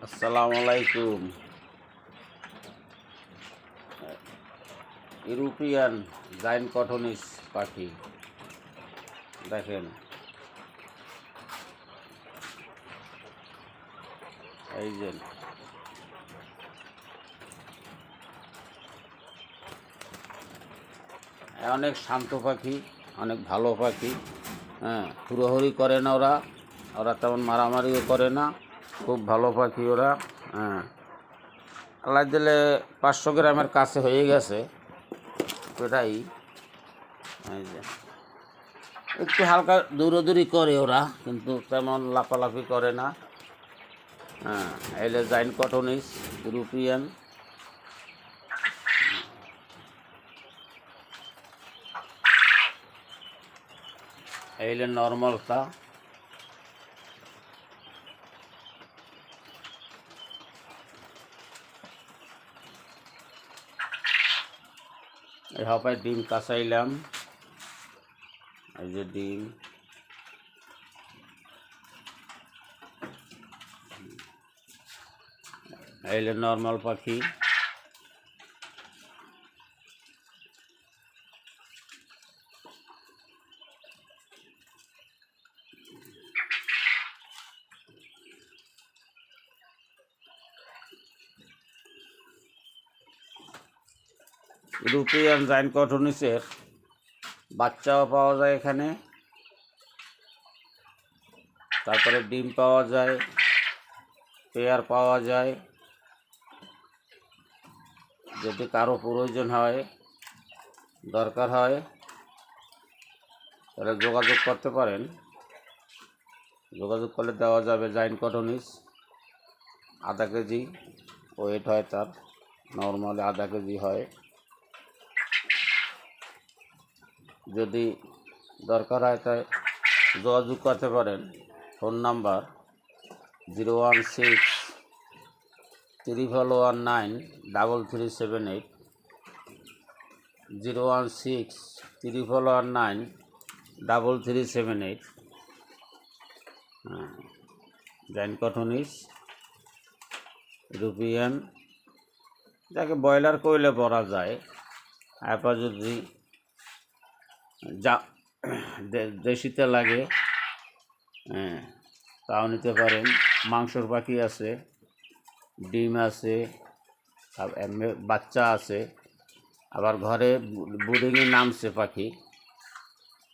আসসালামু আলাইকুম। European giant কটনিস পাখি দেখেন, এই যে অনেক শান্ত পাখি, অনেক ভালো পাখি। হ্যাঁ, হুড়োহুড়ি করে না ওরা, ওরা তেমন মারামারিও করে না, খুব ভালো পাখি ওরা। হ্যাঁ, আল্লাহ দিলে 500 গ্রামের কাছে হয়ে গেছে প্রায়। এই যে একটু হালকা দৌড়াদৌড়ি করে ওরা, কিন্তু তেমন লাফালাফি করে না। হ্যাঁ, এলে জাইন্ট কটনিস ইউরোপিয়ান। এলে নর্মালটা। এই হপায় ডিম কাঁচাইলাম, এই যে ডিম। এলে নর্মাল পাখি। ইউরোপিয়ান জাইন্ট কটনিসের বাচ্চাও পাওয়া যায় এখানে, তারপরে ডিম পাওয়া যায়, পেয়ার পাওয়া যায়। যদি কারো প্রয়োজন হয়, দরকার হয়, তাহলে যোগাযোগ করতে পারেন। যোগাযোগ করলে দেওয়া যাবে জাইন্ট কটনিস। আধা কেজি ওয়েট হয় তার, নর্মালি আধা কেজি হয়। যদি দরকার হয় তাই যোগাযোগ করতে পারেন। Phone number 016-319-3378, 016-319-3378। জাইন্ট কটনিস ইউরোপিয়ান, যাকে ব্রয়লার কইলে পরা যায়। এরপর যদি যা দেশিতে লাগে, হ্যাঁ, তাও নিতে পারেন। মাংসর পাখি আছে, ডিম আছে, বাচ্চা আছে, আবার ঘরে ব্রিডিংয়ে নামছে পাখি।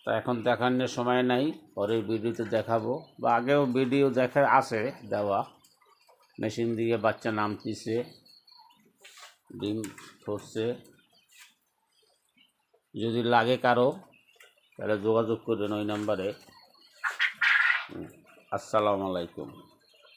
তো এখন দেখানোর সময় নাই, পরের ভিডিওতে দেখাবো, বা আগেও ভিডিও দেখা আছে দেওয়া। মেশিন দিয়ে বাচ্চা নামতিছে, ডিম ফুটছে। যদি লাগে কারো, তাহলে যোগাযোগ করেন ওই নাম্বারে। আসসালামু আলাইকুম।